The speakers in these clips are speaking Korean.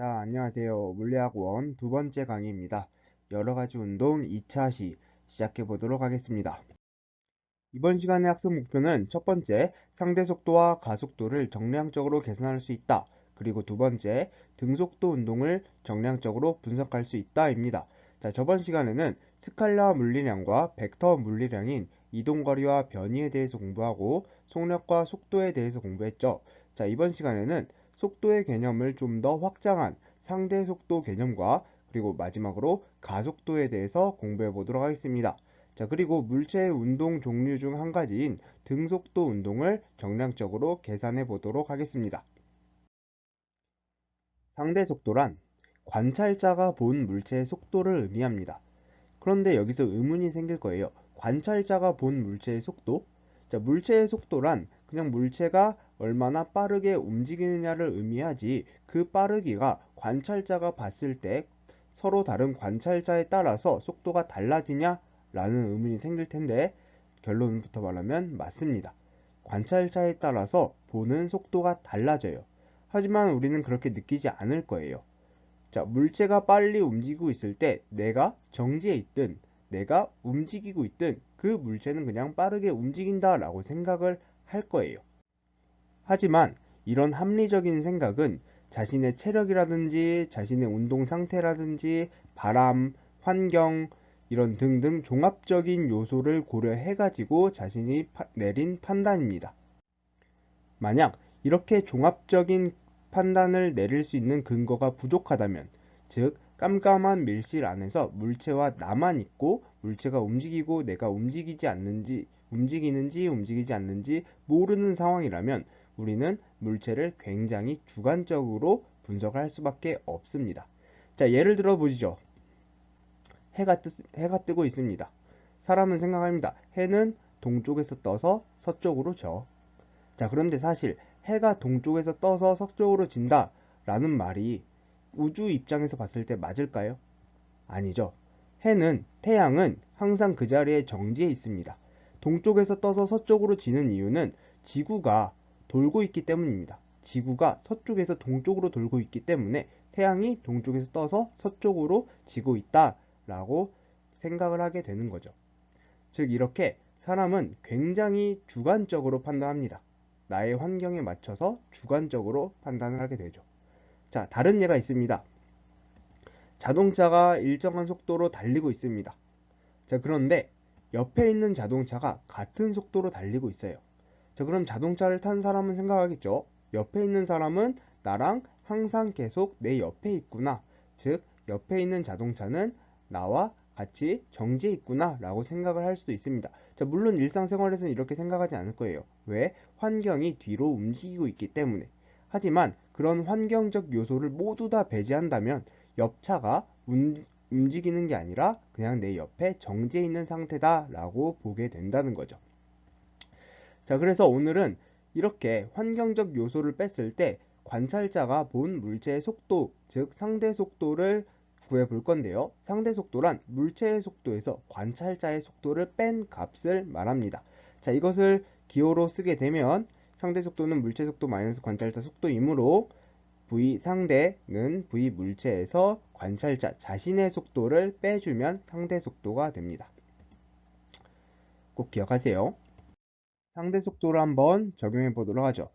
자, 안녕하세요. 물리학 원 두 번째 강의입니다. 여러 가지 운동 2차 시 시작해 보도록 하겠습니다. 이번 시간의 학습 목표는 첫 번째, 상대 속도와 가속도를 정량적으로 계산할 수 있다. 그리고 두 번째, 등속도 운동을 정량적으로 분석할 수 있다입니다. 자, 저번 시간에는 스칼라 물리량과 벡터 물리량인 이동거리와 변이에 대해서 공부하고 속력과 속도에 대해서 공부했죠. 자, 이번 시간에는 속도의 개념을 좀 더 확장한 상대 속도 개념과 그리고 마지막으로 가속도에 대해서 공부해 보도록 하겠습니다. 자, 그리고 물체의 운동 종류 중 한 가지인 등속도 운동을 정량적으로 계산해 보도록 하겠습니다. 상대 속도란 관찰자가 본 물체의 속도를 의미합니다. 그런데 여기서 의문이 생길 거예요. 관찰자가 본 물체의 속도? 자, 물체의 속도란 그냥 물체가 얼마나 빠르게 움직이느냐를 의미하지, 그 빠르기가 관찰자가 봤을 때 서로 다른 관찰자에 따라서 속도가 달라지냐? 라는 의문이 생길 텐데, 결론부터 말하면 맞습니다. 관찰자에 따라서 보는 속도가 달라져요. 하지만 우리는 그렇게 느끼지 않을 거예요. 자, 물체가 빨리 움직이고 있을 때 내가 정지해 있든 내가 움직이고 있든 그 물체는 그냥 빠르게 움직인다라고 생각을 할 거예요. 하지만 이런 합리적인 생각은 자신의 체력이라든지 자신의 운동 상태라든지 바람, 환경 이런 등등 종합적인 요소를 고려해가지고 자신이 내린 판단입니다. 만약 이렇게 종합적인 판단을 내릴 수 있는 근거가 부족하다면, 즉 깜깜한 밀실 안에서 물체와 나만 있고 물체가 움직이고 내가 움직이는지 움직이지 않는지 모르는 상황이라면 우리는 물체를 굉장히 주관적으로 분석할 수밖에 없습니다. 자, 예를 들어 보시죠. 해가 뜨고 있습니다. 사람은 생각합니다. 해는 동쪽에서 떠서 서쪽으로 져. 자, 그런데 사실 해가 동쪽에서 떠서 서쪽으로 진다 라는 말이 우주 입장에서 봤을 때 맞을까요? 아니죠. 태양은 항상 그 자리에 정지해 있습니다. 동쪽에서 떠서 서쪽으로 지는 이유는 지구가 돌고 있기 때문입니다. 지구가 서쪽에서 동쪽으로 돌고 있기 때문에 태양이 동쪽에서 떠서 서쪽으로 지고 있다라고 생각을 하게 되는 거죠. 즉, 이렇게 사람은 굉장히 주관적으로 판단합니다. 나의 환경에 맞춰서 주관적으로 판단을 하게 되죠. 자, 다른 예가 있습니다. 자동차가 일정한 속도로 달리고 있습니다. 자, 그런데 옆에 있는 자동차가 같은 속도로 달리고 있어요. 자, 그럼 자동차를 탄 사람은 생각하겠죠. 옆에 있는 사람은 나랑 항상 계속 내 옆에 있구나. 즉, 옆에 있는 자동차는 나와 같이 정지해 있구나 라고 생각을 할 수도 있습니다. 자, 물론 일상생활에서는 이렇게 생각하지 않을 거예요. 왜? 환경이 뒤로 움직이고 있기 때문에. 하지만 그런 환경적 요소를 모두 다 배제한다면 옆차가 움직이는 게 아니라 그냥 내 옆에 정지해 있는 상태다 라고 보게 된다는 거죠. 자, 그래서 오늘은 이렇게 환경적 요소를 뺐을 때 관찰자가 본 물체의 속도, 즉 상대 속도를 구해 볼 건데요. 상대 속도란 물체의 속도에서 관찰자의 속도를 뺀 값을 말합니다. 자, 이것을 기호로 쓰게 되면 상대 속도는 물체 속도 마이너스 관찰자 속도이므로 V 상대는 V 물체에서 관찰자 자신의 속도를 빼주면 상대 속도가 됩니다. 꼭 기억하세요. 상대 속도를 한번 적용해 보도록 하죠.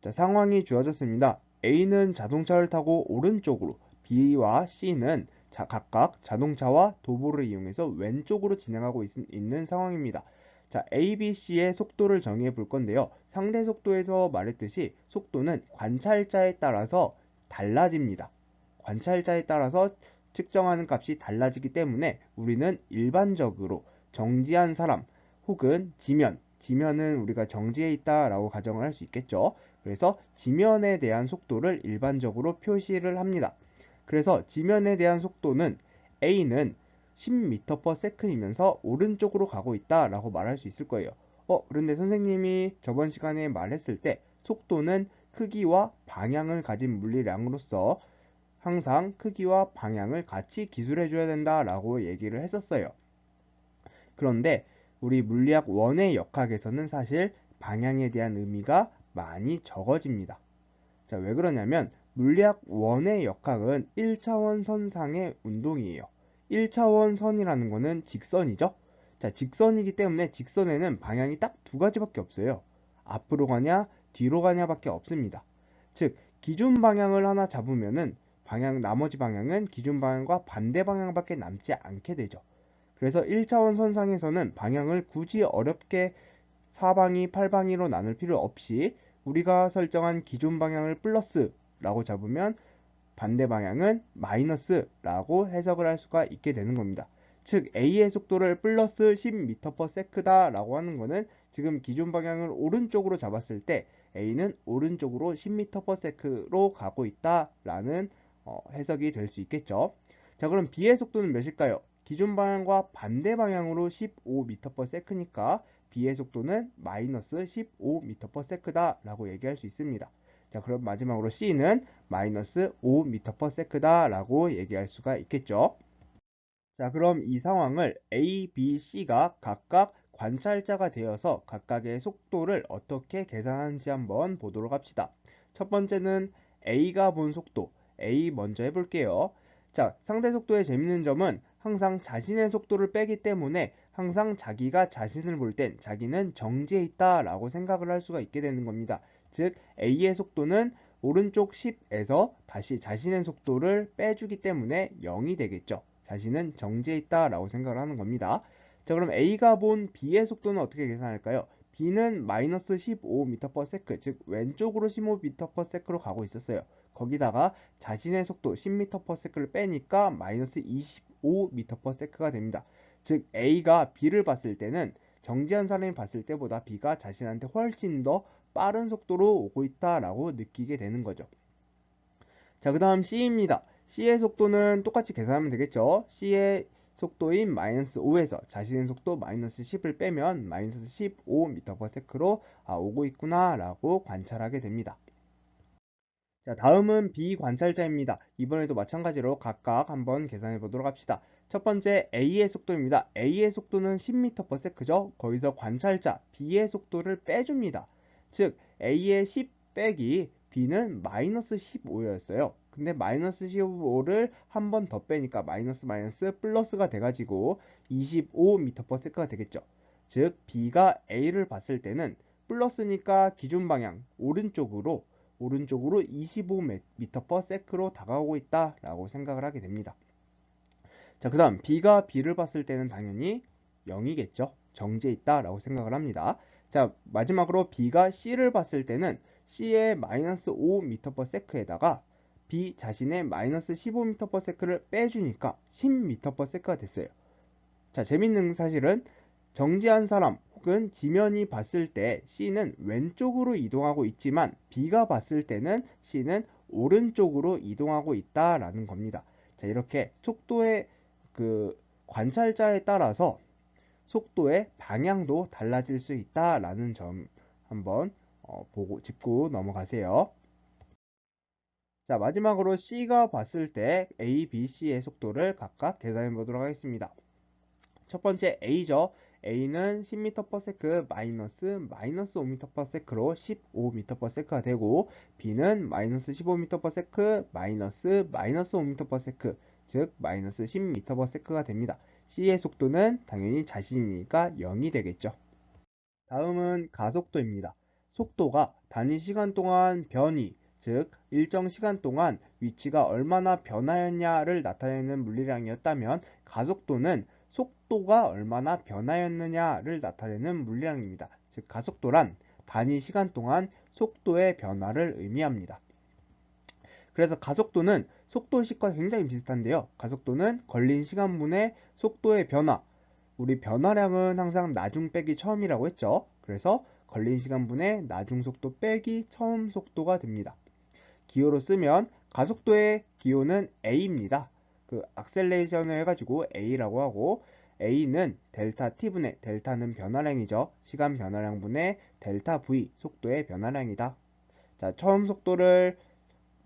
자, 상황이 주어졌습니다. A는 자동차를 타고 오른쪽으로, B와 C는 각각 자동차와 도보를 이용해서 왼쪽으로 진행하고 있는 상황입니다. 자, A, B, C의 속도를 정해 볼 건데요. 상대 속도에서 말했듯이 속도는 관찰자에 따라서 달라집니다. 관찰자에 따라서 측정하는 값이 달라지기 때문에 우리는 일반적으로 정지한 사람 혹은 지면은 우리가 정지해 있다라고 가정을 할 수 있겠죠. 그래서 지면에 대한 속도를 일반적으로 표시를 합니다. 그래서 지면에 대한 속도는 A는 10m/s이면서 오른쪽으로 가고 있다라고 말할 수 있을 거예요. 그런데 선생님이 저번 시간에 말했을 때 속도는 크기와 방향을 가진 물리량으로서 항상 크기와 방향을 같이 기술해 줘야 된다라고 얘기를 했었어요. 그런데 우리 물리학 1의 역학에서는 사실 방향에 대한 의미가 많이 적어집니다. 자, 왜 그러냐면 물리학 1의 역학은 1차원 선상의 운동이에요. 1차원 선이라는 거는 직선이죠. 자, 직선이기 때문에 직선에는 방향이 딱 두 가지밖에 없어요. 앞으로 가냐, 뒤로 가냐밖에 없습니다. 즉, 기준 방향을 하나 잡으면은 나머지 방향은 기준 방향과 반대 방향밖에 남지 않게 되죠. 그래서 1차원 선상에서는 방향을 굳이 어렵게 사방이 팔방이로 나눌 필요 없이 우리가 설정한 기준 방향을 플러스라고 잡으면 반대 방향은 마이너스라고 해석을 할 수가 있게 되는 겁니다. 즉 A의 속도를 플러스 10m/s다 라고 하는 거는 지금 기준 방향을 오른쪽으로 잡았을 때 A는 오른쪽으로 10m/s로 가고 있다라는 해석이 될 수 있겠죠. 자, 그럼 B의 속도는 몇일까요? 기준 방향과 반대 방향으로 15m/s니까 B의 속도는 마이너스 15m/s다 라고 얘기할 수 있습니다. 자, 그럼 마지막으로 C는 마이너스 5m/s다 라고 얘기할 수가 있겠죠. 자, 그럼 이 상황을 A, B, C가 각각 관찰자가 되어서 각각의 속도를 어떻게 계산하는지 한번 보도록 합시다. 첫 번째는 A가 본 속도, A 먼저 해볼게요. 자, 상대 속도의 재밌는 점은 항상 자신의 속도를 빼기 때문에 항상 자기가 자신을 볼 땐 자기는 정지해 있다 라고 생각을 할 수가 있게 되는 겁니다. 즉, A의 속도는 오른쪽 10에서 다시 자신의 속도를 빼주기 때문에 0이 되겠죠. 자신은 정지해 있다 라고 생각을 하는 겁니다. 자, 그럼 A가 본 B의 속도는 어떻게 계산할까요? B는 마이너스 15m/s, 즉 왼쪽으로 15m/s로 가고 있었어요. 거기다가 자신의 속도 10m/s를 빼니까 마이너스 25m/s가 됩니다. 즉 A가 B를 봤을 때는 정지한 사람이 봤을 때보다 B가 자신한테 훨씬 더 빠른 속도로 오고 있다라고 느끼게 되는 거죠. 자, 그 다음 C입니다. C의 속도는 똑같이 계산하면 되겠죠. C의 속도인 마이너스 5에서 자신의 속도 마이너스 10을 빼면 마이너스 15m/s로 오고 있구나 라고 관찰하게 됩니다. 자, 다음은 B 관찰자입니다. 이번에도 마찬가지로 각각 한번 계산해 보도록 합시다. 첫 번째 A의 속도입니다. A의 속도는 10m/s죠. 거기서 관찰자 B의 속도를 빼줍니다. 즉 A의 10 빼기 B는 마이너스 15였어요. 근데 마이너스 15를 한 번 더 빼니까 마이너스 마이너스 플러스가 돼가지고 25m/s가 되겠죠. 즉 B가 A를 봤을 때는 플러스니까 기준 방향 오른쪽으로 25m/s로 다가오고 있다라고 생각을 하게 됩니다. 자, 그 다음 B가 B를 봤을 때는 당연히 0이겠죠. 정지해 있다라고 생각을 합니다. 자, 마지막으로 B가 C를 봤을 때는 C의 마이너스 5m/s에다가 B 자신의 마이너스 15m/s를 빼주니까 10m/s가 됐어요. 자, 재밌는 사실은 정지한 사람 혹은 지면이 봤을 때 C는 왼쪽으로 이동하고 있지만 B가 봤을 때는 C는 오른쪽으로 이동하고 있다라는 겁니다. 자, 이렇게 속도의 관찰자에 따라서 속도의 방향도 달라질 수 있다라는 점 한번 짚고 넘어가세요. 자, 마지막으로 C가 봤을 때 A, B, C의 속도를 각각 계산해 보도록 하겠습니다. 첫 번째 A죠. A는 10m/s 마이너스 5m/s로 15m/s가 되고 B는 마이너스 15m/s 마이너스 5m/s, 즉 마이너스 10m/s가 됩니다. C의 속도는 당연히 자신이니까 0이 되겠죠. 다음은 가속도입니다. 속도가 단위 시간 동안 변이, 즉 일정 시간 동안 위치가 얼마나 변하였냐를 나타내는 물리량이었다면 가속도는 속도가 얼마나 변하였느냐를 나타내는 물리량입니다. 즉 가속도란 단위 시간 동안 속도의 변화를 의미합니다. 그래서 가속도는 속도식과 굉장히 비슷한데요. 가속도는 걸린 시간분의 속도의 변화, 우리 변화량은 항상 나중 빼기 처음이라고 했죠. 그래서 걸린 시간분의 나중 속도 빼기 처음 속도가 됩니다. 기호로 쓰면 가속도의 기호는 A입니다. 악셀레이션을 해가지고 A라고 하고 A는 델타 T분의 델타는 변화량이죠. 시간 변화량분의 델타 V 속도의 변화량이다. 자, 처음 속도를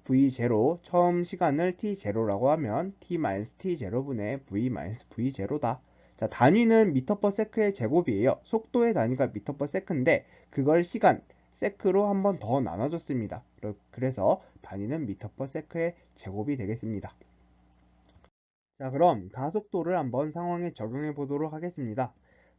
V0, 처음 시간을 T0라고 하면 T-T0분의 V-V0다. 자, 단위는 미터/세크의 제곱이에요. 속도의 단위가 미터/세크인데 그걸 시간, 세크로 한 번 더 나눠줬습니다. 그래서 다니는 미터 퍼 세크의 제곱이 되겠습니다. 자, 그럼 가속도를 한번 상황에 적용해 보도록 하겠습니다.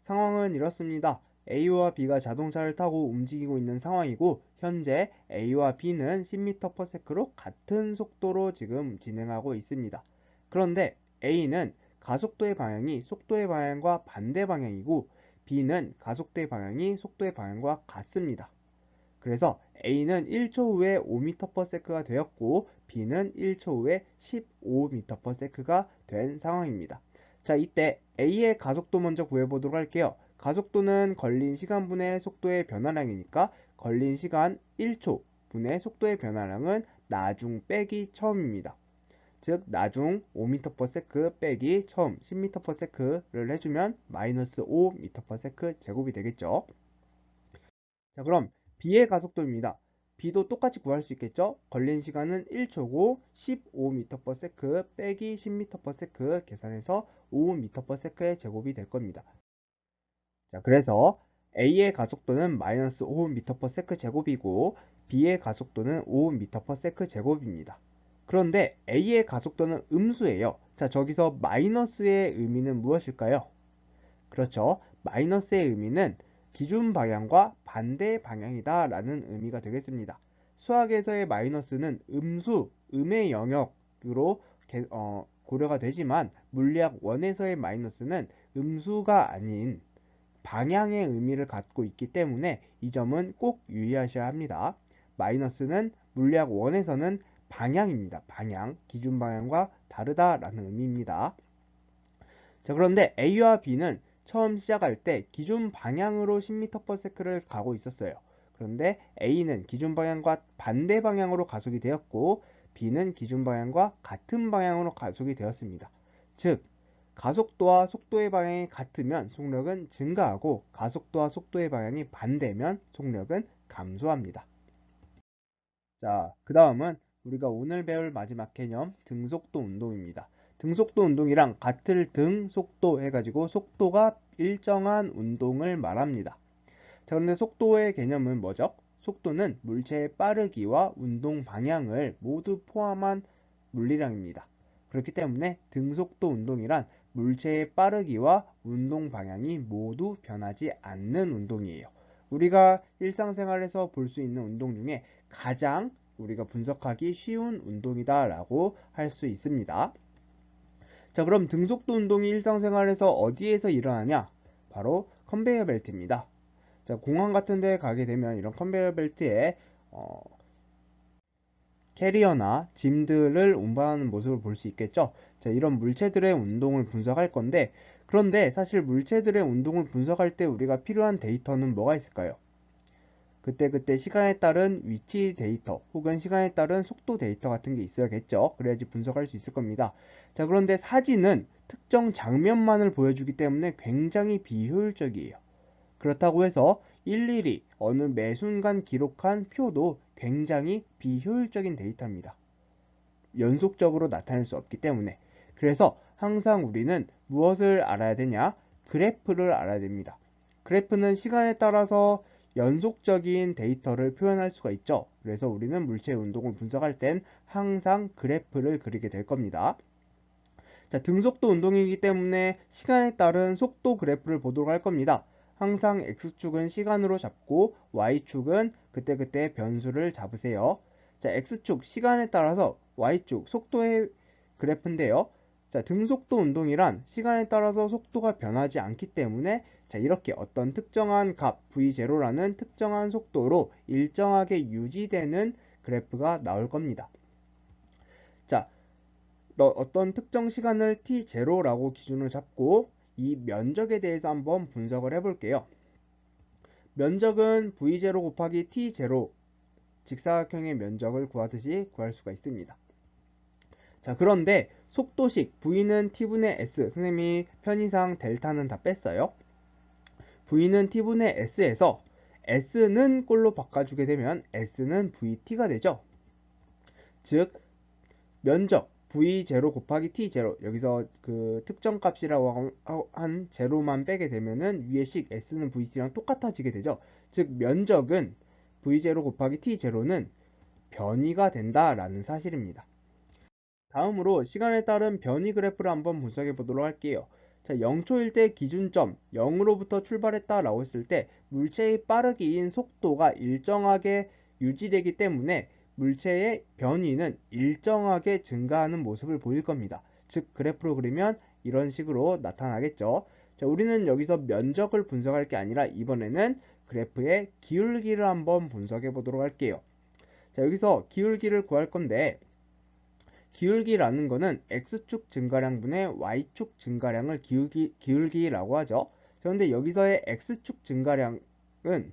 상황은 이렇습니다. A와 B가 자동차를 타고 움직이고 있는 상황이고, 현재 A와 B는 10m/s로 같은 속도로 지금 진행하고 있습니다. 그런데 A는 가속도의 방향이 속도의 방향과 반대 방향이고, B는 가속도의 방향이 속도의 방향과 같습니다. 그래서 A는 1초 후에 5m/s가 되었고 B는 1초 후에 15m/s가 된 상황입니다. 자, 이때 A의 가속도 먼저 구해보도록 할게요. 가속도는 걸린 시간분의 속도의 변화량이니까 걸린 시간 1초 분의 속도의 변화량은 나중 빼기 처음입니다. 즉 나중 5m/s 빼기 처음 10m/s를 해주면 마이너스 5m/s 제곱이 되겠죠. 자, 그럼 B의 가속도입니다. B도 똑같이 구할 수 있겠죠? 걸린 시간은 1초고 15m/s 빼기 10m/s 계산해서 5m/s의 제곱이 될 겁니다. 자, 그래서 A의 가속도는 마이너스 5m/s 제곱이고 B의 가속도는 5m/s 제곱입니다. 그런데 A의 가속도는 음수예요. 자, 저기서 마이너스의 의미는 무엇일까요? 그렇죠. 마이너스의 의미는 기준 방향과 반대 방향이다 라는 의미가 되겠습니다. 수학에서의 마이너스는 음수, 음의 영역으로 고려가 되지만 물리학 원에서의 마이너스는 음수가 아닌 방향의 의미를 갖고 있기 때문에 이 점은 꼭 유의하셔야 합니다. 마이너스는 물리학 원에서는 방향입니다. 방향, 기준 방향과 다르다라는 의미입니다. 자, 그런데 A와 B는 처음 시작할 때 기준 방향으로 10m/s를 가고 있었어요. 그런데 A는 기준 방향과 반대 방향으로 가속이 되었고 B는 기준 방향과 같은 방향으로 가속이 되었습니다. 즉, 가속도와 속도의 방향이 같으면 속력은 증가하고 가속도와 속도의 방향이 반대면 속력은 감소합니다. 자, 그 다음은 우리가 오늘 배울 마지막 개념 등속도 운동입니다. 등속도 운동이랑 같을 등 속도 해가지고 속도가 일정한 운동을 말합니다. 자, 그런데 속도의 개념은 뭐죠? 속도는 물체의 빠르기와 운동 방향을 모두 포함한 물리량입니다. 그렇기 때문에 등속도 운동이란 물체의 빠르기와 운동 방향이 모두 변하지 않는 운동이에요. 우리가 일상생활에서 볼 수 있는 운동 중에 가장 우리가 분석하기 쉬운 운동이다라고 할 수 있습니다. 자, 그럼 등속도 운동이 일상생활에서 어디에서 일어나냐? 바로 컨베이어 벨트입니다. 자, 공항 같은 데 가게 되면 이런 컨베이어 벨트에 캐리어나 짐들을 운반하는 모습을 볼 수 있겠죠. 자, 이런 물체들의 운동을 분석할 건데, 그런데 사실 물체들의 운동을 분석할 때 우리가 필요한 데이터는 뭐가 있을까요? 그때그때 시간에 따른 위치 데이터 혹은 시간에 따른 속도 데이터 같은 게 있어야겠죠. 그래야지 분석할 수 있을 겁니다. 자, 그런데 사진은 특정 장면만을 보여주기 때문에 굉장히 비효율적이에요. 그렇다고 해서 일일이 어느 매 순간 기록한 표도 굉장히 비효율적인 데이터입니다. 연속적으로 나타낼 수 없기 때문에. 그래서 항상 우리는 무엇을 알아야 되냐? 그래프를 알아야 됩니다. 그래프는 시간에 따라서 연속적인 데이터를 표현할 수가 있죠. 그래서 우리는 물체의 운동을 분석할 땐 항상 그래프를 그리게 될 겁니다. 자, 등속도 운동이기 때문에 시간에 따른 속도 그래프를 보도록 할 겁니다. 항상 X축은 시간으로 잡고 Y축은 그때그때 변수를 잡으세요. 자, X축 시간에 따라서 Y축 속도의 그래프인데요. 자, 등속도 운동이란 시간에 따라서 속도가 변하지 않기 때문에 자, 이렇게 어떤 특정한 값 V0라는 특정한 속도로 일정하게 유지되는 그래프가 나올 겁니다. 자, 어떤 특정 시간을 t0라고 기준을 잡고 이 면적에 대해서 한번 분석을 해볼게요. 면적은 v0 곱하기 t0 직사각형의 면적을 구하듯이 구할 수가 있습니다. 자, 그런데 속도식 v는 t분의 s, 선생님이 편의상 델타는 다 뺐어요. v는 t분의 s에서 s는 꼴로 바꿔주게 되면 s는 vt가 되죠. 즉 면적 v0 곱하기 t0 여기서 그 특정 값이라고 한 제로만 빼게 되면은 위에 식 s는 vt랑 똑같아지게 되죠. 즉 면적은 v0 곱하기 t0는 변이가 된다라는 사실입니다. 다음으로 시간에 따른 변이 그래프를 한번 분석해 보도록 할게요. 자, 0초일 때 기준점 0으로부터 출발했다라고 했을 때 물체의 빠르기인 속도가 일정하게 유지되기 때문에 물체의 변이는 일정하게 증가하는 모습을 보일 겁니다. 즉 그래프로 그리면 이런 식으로 나타나겠죠. 자, 우리는 여기서 면적을 분석할 게 아니라 이번에는 그래프의 기울기를 한번 분석해 보도록 할게요. 자, 여기서 기울기를 구할 건데 기울기라는 거는 x축 증가량분의 y축 증가량을 기울기라고 하죠. 그런데 여기서의 x축 증가량은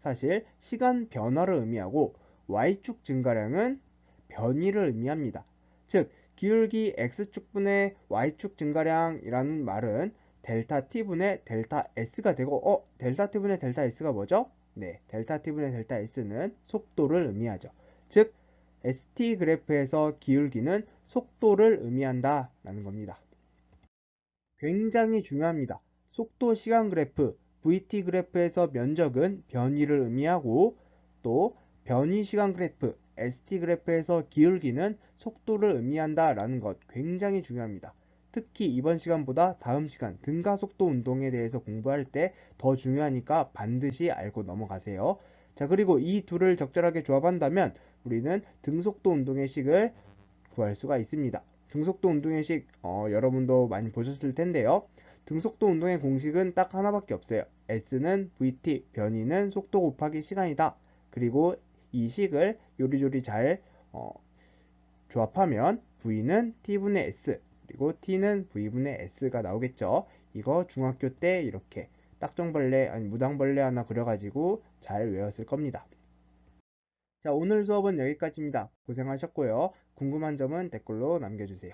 사실 시간 변화를 의미하고 y축 증가량은 변이를 의미합니다. 즉 기울기 x축분의 y축 증가량이라는 말은 델타 t분의 델타 s가 되고 델타 t분의 델타 s가 뭐죠? 네, 델타 t분의 델타 s는 속도를 의미하죠. 즉 ST 그래프에서 기울기는 속도를 의미한다 라는 겁니다. 굉장히 중요합니다. 속도 시간 그래프 VT 그래프에서 면적은 변이를 의미하고 또 변이 시간 그래프 ST 그래프에서 기울기는 속도를 의미한다 라는 것 굉장히 중요합니다. 특히 이번 시간보다 다음 시간 등가속도 운동에 대해서 공부할 때 더 중요하니까 반드시 알고 넘어가세요. 자, 그리고 이 둘을 적절하게 조합한다면 우리는 등속도 운동의 식을 구할 수가 있습니다. 등속도 운동의 식 여러분도 많이 보셨을 텐데요. 등속도 운동의 공식은 딱 하나밖에 없어요. S는 VT, 변이는 속도 곱하기 시간이다. 그리고 이 식을 요리조리 잘 조합하면 V는 T분의 S, 그리고 T는 V분의 S가 나오겠죠. 이거 중학교 때 이렇게 딱정벌레, 아니 무당벌레 하나 그려가지고 잘 외웠을 겁니다. 자, 오늘 수업은 여기까지입니다. 고생하셨고요. 궁금한 점은 댓글로 남겨주세요.